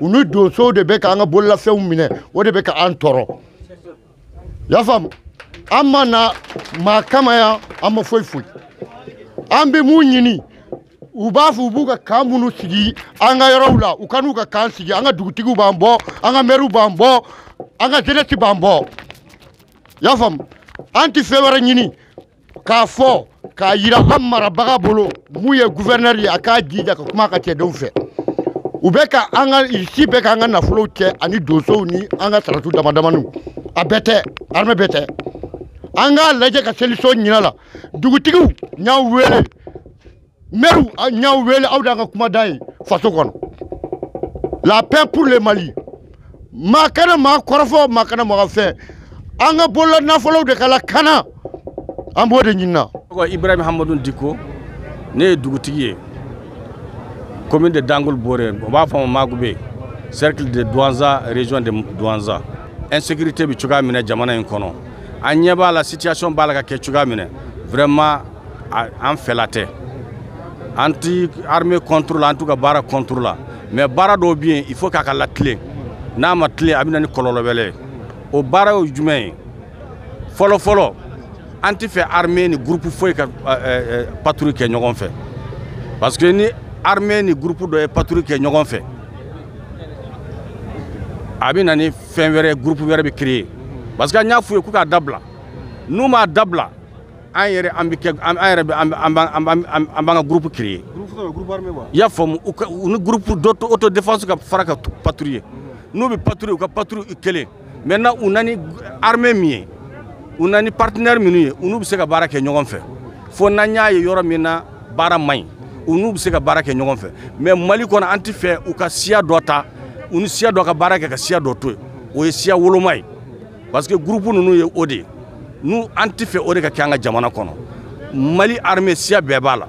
unu doso de be ka anga bolla few mine o de be ka an toro ya fam amma na ma kama ya amma foi ambe mu nyini ubafu buka kamunu sigi anga yorawla ukanu ka kan sigi anga dugutigu bambo anga meru bambo anga jeneti bambo ya fam anti fewara nyini ka fo ka yira amara baga bolo muye gouverneur ya aka jija ka kuma ka te don fe ubeka anga ici beka anga na flo te ani doso ni anga taratu damadamanu abete arme bete anga leje ka seliso nyinala dugutigu nyaw wele meru nyaw wele awda nga kuma dai faso kono la paix pour le Mali makana ma korofo makana mo fa anga bolo na folo de kala kana ambode nyina ko Ibrahim Hamadou Diko ne dugutigi commune de Dangol Boré on va faire magube cercle de Douanza région de Douanza insécurité bi chuga mine jamana en kono anyeba la situation balaka ke chuga mine vraiment en felate anti armée contrôle en tout cas bara contrôle mais bara do bien il faut ka la clé na ma clé abina ni kololo belé o bara o jumé folo anti fait armée ni groupe foi ka patrouille ke ñogon fait parce que ni armée ni groupe do patrouille ke ñogon fait abina ni fin wéré groupe wéré bi créé parce que nya fuye ku ka dabla nous ma dabla an yere ambike an yere ambanga groupe créé groupe armé ba ya fam un groupe d'auto défense ka faraka patrouiller nous bi patrouiller ka patrouille kélé maintenant on a ni armée mi on a ni partenaire mi nous bi se ka baraka ñogon fe fo na ñaaye yoro mina bara may nous bi se ka baraka ñogon fe mais Mali ko na anti fait ou ka sia dota on sia do ka baraka ka sia doto o sia wolomay parce que groupe nous ye odi nous anti fait odi ka kanga jamana kono Mali armée sia bebala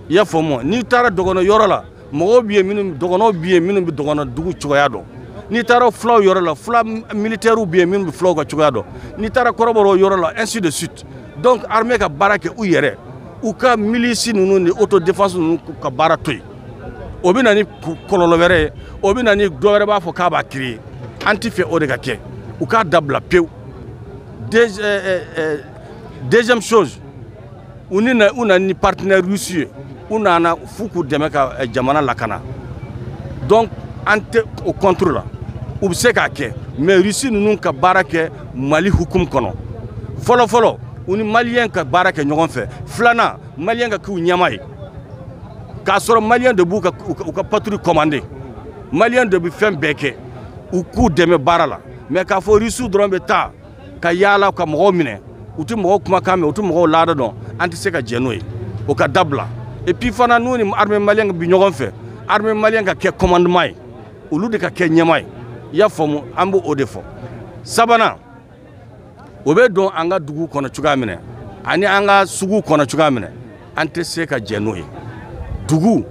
ya fomo ni tara dogono yorola mo biye minum dogono biye minum bi dogono dugu choyado ni tara flow yorola fla militaire ou biye minum bi flow ka choyado ni tara koroboro yorola ainsi de suite donc armée ka barake ou yere ou ka milice nous ni auto défense nous ka baratoy obina ni kololo wéré obina ni dowere ba fo ka ba créer anti fait odi ka ke ou ka dabla peu. Deuxième chose, on a un partenaire russe, on a un foukou de meka jamana lakana. Donc, au contrôle, on sait que mais Russie nous ka barake Mali hukum kono. Follow, on est malien ka barake nyogon fait. Flana, malien ka kou nyamai. Kasoro malien de bouka ou ka patrouille commandé. Malien de bifem beke ou kou de me barala. Mais ka fo Russie drombe ta. Ka yala ka mo mine uti mo kuma kame uti mo lada don anti se ka jenoy o ka dabla et puis fana nous ni armée malien bi ñogon fe armée malien ka ke commandement o lu de ka ke nyamay ya fomu ambo o defo sabana o be don anga dugu kono chuga mine ani anga sugu kono chuga mine anti se ka jenoy dugu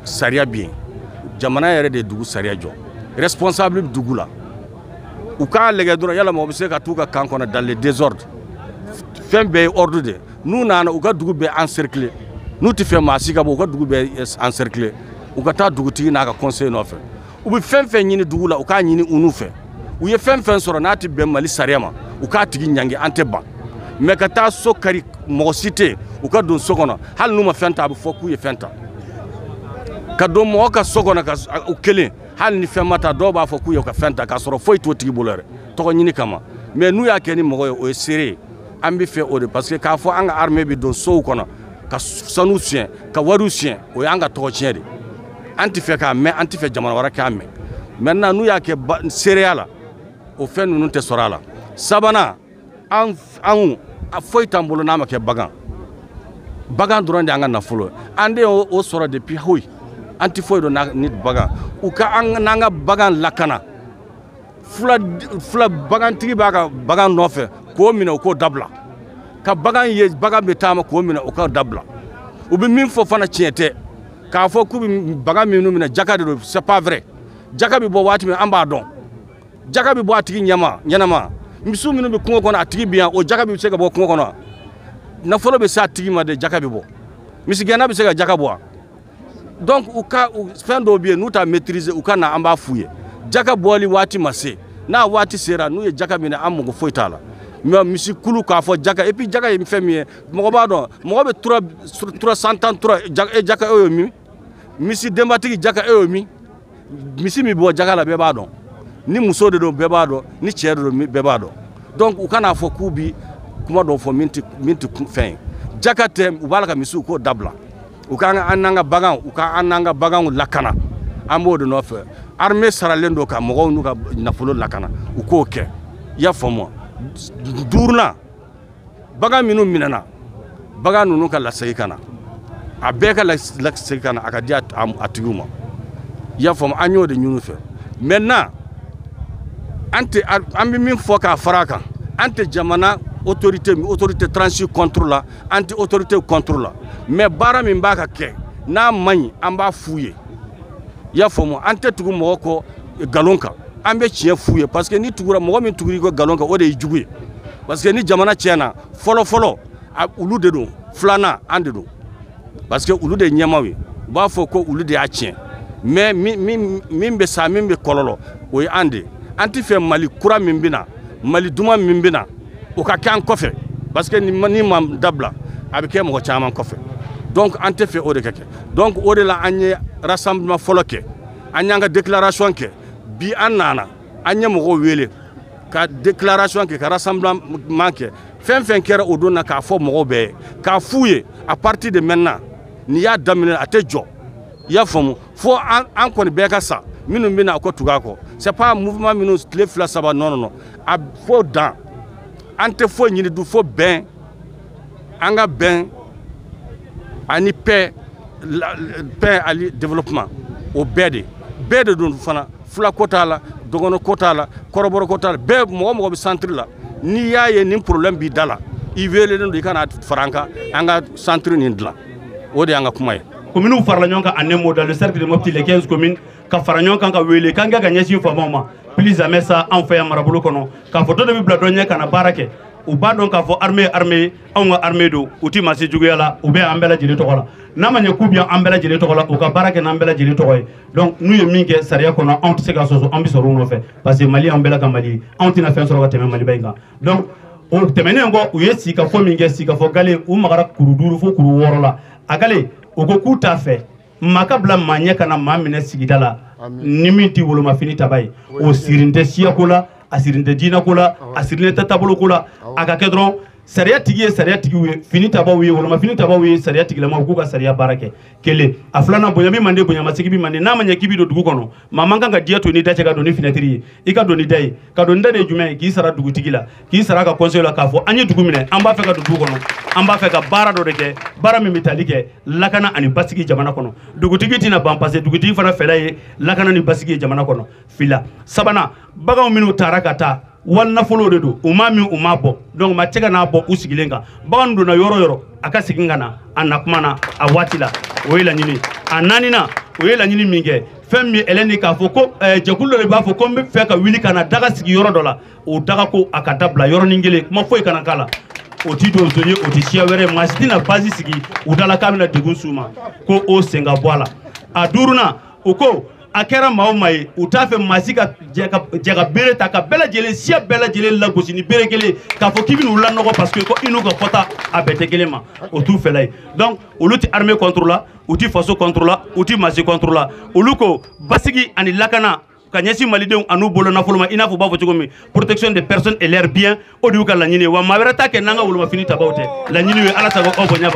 saria bien jamana yere de dugu saria jo responsable dugu la ou quand les gars yala mo bise ka tuka kankona dans les désordres fembe ordre de nous nana ou ka dugu be encercler nous ti fait masika bo ka dugu be encercler ou ka ta dugu ti na ka conseil no fait ou bi femfe nyini dugu la ou ka nyini unu fait ou ye femfe soro na ti be Mali sarema ou ka tigi nyangi anteba mais ka ta so kari mo cité ou ka don sokono hal numa fenta bu foku ye fenta ka do mo ka sokono ka o kele hal ni femata do ba foku yo ka fenta ka soro foi to tigi bolore to ko nyini kama mais nous ya keni mo o seré ambi fait o de parce que ka fo anga armée bi don so kono ka sanusien ka warusien o yanga to chiede anti fait ka mais anti fait jamana wara ka mais maintenant nous ya ke céréala o fait nous te sorala sabana an foi tambolo na ma ke bagan duran de anga na fulo ande o soro depuis hoy anti foi do na nit bagan ou ka anga bagan lakana fula bagan tigi bagan no fe ko mina ko dabla ka bagan ye bagan betama ko mina o ka dabla ou bi min fo fana tiete ka fo ku bagan minu mina jakade do c'est pas vrai jakabi bo wati mi amba don jakabi bo atigi nyanama misu minu bi kungo kono atigi bien o jakabi se ga bo kungo kono na folo be sa tigi ma de jakabi bo misi gena be se ga jakabo donc u ka fɛn dɔw bɛ yen n'u t'a maîtriser u ka na an b'a f'u ye jaka bɔli waati ma se n'a waati sera n'u ye jaka minɛ an mago foyi t'a la mais misi kulu k'a fɔ jaka et puis jaka ye fɛn min ye mɔgɔ b'a dɔn mɔgɔ bɛ 300 ans jaka e y'o min misi denbatigi jaka e y'o min misi min bɔ jaka la bɛɛ b'a dɔn ni muso de don bɛɛ b'a dɔn ni cɛ de don bɛɛ b'a dɔn donc u kana fɔ k'u bi kuma dɔw fɔ min tɛ fɛn ye jaka tɛ u b'a la ka misiw k'o dabila u ka an n'an ka baganw u ka an n'an ka baganw lakana an b'o de nɔfɛ armée saralen don ka mɔgɔw n'u ka nafolo lakana u k'o kɛ i y'a faamu duurunan bagan minnu minɛna bagan ninnu ka lasegin ka na a bɛɛ ka lasegin ka na a ka di a tigiw ma i y'a faamu an y'o de ɲini u fɛ maintenant an bɛ min fɔ k'a fara a kan an tɛ jamana autorité transi contre la an tɛ autorité contre la mais baara min b'a ka kɛ n'a man ɲi an b'a f'u ye i y'a faamu an tɛ tugu mɔgɔ kɔ nkalon kan an bɛ tiɲɛ f'u ye parce que ni tugura mɔgɔ min tugura i kɔ nkalon kan o de ye jugu ye parce que ni jamana tiɲɛna fɔlɔ olu de don filanan an de don parce que olu de ye ɲɛmaaw ye u b'a fɔ ko olu de y'a tiɲɛ mais min bɛ sa min bɛ kɔlɔlɔ o ye an de an tɛ fɛ Mali kura min bɛ na Mali duman min bɛ na o ka kɛ an kɔfɛ parce que ni ma dabila a bɛ kɛ mɔgɔ caman kɔfɛ donc an tɛ fɛ o de ka kɛ donc o de la an ye rassemblement fɔlɔ kɛ an y'an ka déclaration kɛ bi an nana an ye mɔgɔw wele ka déclaration kɛ ka rassemblement kɛ fɛn fɛn kɛra o don na k'a fɔ mɔgɔw bɛɛ ye k'a f'u ye à partir de maintenant n'i y'a daminɛ a tɛ jɔ i y'a faamu fo an kɔni bɛɛ ka sa minnu bɛ na ko tugu a kɔ c'est pas mouvement minnu tile 2 3 non a fo dan an tɛ foyi ɲini du fo bɛn an ka bɛn ani paix ani développement o bɛɛ de don fana fula ko t'a la dɔgɔnɔ ko t'a la kɔrɔbɔrɔ ko t'a la bɛɛ mɔgɔ bɛ centre la n'i y'a ye nin problème b'i da la i welelen don i kana fara an ka centre nin dilan o de y'an ka kuma ye. Communes farala ɲɔgɔn kan en un mot dans le cercle de Mopti les 15 communes ka fara ɲɔgɔn kan ka wele k'an ka ɲɛsin faamaw ma plus jamais ça an fɛ yan marabolo kɔnɔ k'a fɔ dɔ de bɛ bila dɔ ɲɛ ka na baara kɛ u b'a dɔn k'a fɔ armée anw ka armée don u tɛ maa si juguya la u bɛ an bɛɛ lajɛlen tɔgɔ la n'a ma ɲɛ k'u bɛ an bɛɛ lajɛlen tɔgɔ la u ka baara kɛ n'an bɛɛ lajɛlen tɔgɔ ye donc n'u ye min kɛ sariya kɔnɔ anw tɛ se ka sɔsɔ an bɛ sɔrɔ u nɔfɛ parce que Mali an bɛɛ la ka Mali ye anw tɛna fɛn sɔrɔ ka tɛmɛ Maliba in kan donc o tɛmɛnen kɔ u ye sikafɔ min kɛ sikafɔ gale u magara kuru 5 fo kuru 6 la a gale u ko k'u t'a fɛ maa ka bila maa ɲɛ kana maa minɛ sigida la ni min tɛ wolomafini taba ye o sirin tɛ siyako la a sirin tɛ diinako la a sirilen tɛ taabolo la a ka kɛ dɔrɔn sariya tigi ye sariya tigiw ye fini tabaw ye wolomafini tabaw ye sariya tigilamaw k'u ka sariya baara kɛ kelen a filanan bonya min mande bonya masigi min mande n'a ma ɲɛ k'i bɛ don dugu kɔnɔ maa man kan ka diɲɛ to n'i da cɛ ka don ni fenêtre ye i ka don ni da ye ka don ni da de ye jumɛn ye k'i sara dugutigi la k'i sara ka conseil la k'a fɔ an ye dugu minɛ an b'a fɛ ka don dugu kɔnɔ an b'a fɛ ka baara dɔ de kɛ baara min bɛ tali kɛ lakana ani basigi jamana kɔnɔ dugutigi tɛna ban parce que dugutigi fana fɛla ye lakana ni basigi ye jamana kɔnɔ fila sabanan baganw minnu taara ka taa wali nafolo de don u m'a min u m'a bɔ donc ma cɛ ka n'a bɔ u sigilen kan bagan donna yɔrɔ yɔrɔ a ka segin ka na a na kuma na a waati la o ye laɲini a naaninan o ye laɲini min kɛ fɛn min ɛlɛn k'a fɔ ko jɛkulu dɔ de b'a fɔ ko n bɛ fɛ ka wuli ka na daga sigi yɔrɔ dɔ la o daga ko a ka dabila yɔrɔnin kelen kuma foyi kana k'a la o ti donso ye o ti siya wɛrɛ maa si tɛna basi sigi u da la k'a bɛna degun s'u ma ko o sen ka bɔ a la a duurunan o ko a kɛra maa o maa ye u t'a fɛ maa si ka jɛ ka bere ta ka bɛɛ lajɛlen siya bɛɛ lajɛlen lagosi ni bere kelen k'a fɔ k'i bɛ n'u lanɔgɔ parce que ko i n'u ka fɔta a bɛɛ tɛ kelen ma o t'u fɛla ye donc olu tɛ armée contre la u tɛ faso contre la u tɛ maa si contre la olu ko basigi ani lakana ka ɲɛsin malidenw an'u bolo nafolo ma i n'a fɔ u b'a fɔ cogo min protection des personnes et leurs biens o de y'u ka laɲini ye wa maa wɛrɛ t'a kɛ n'an ka wolomafini tabaw tɛ laɲini ye ala sago aw bonya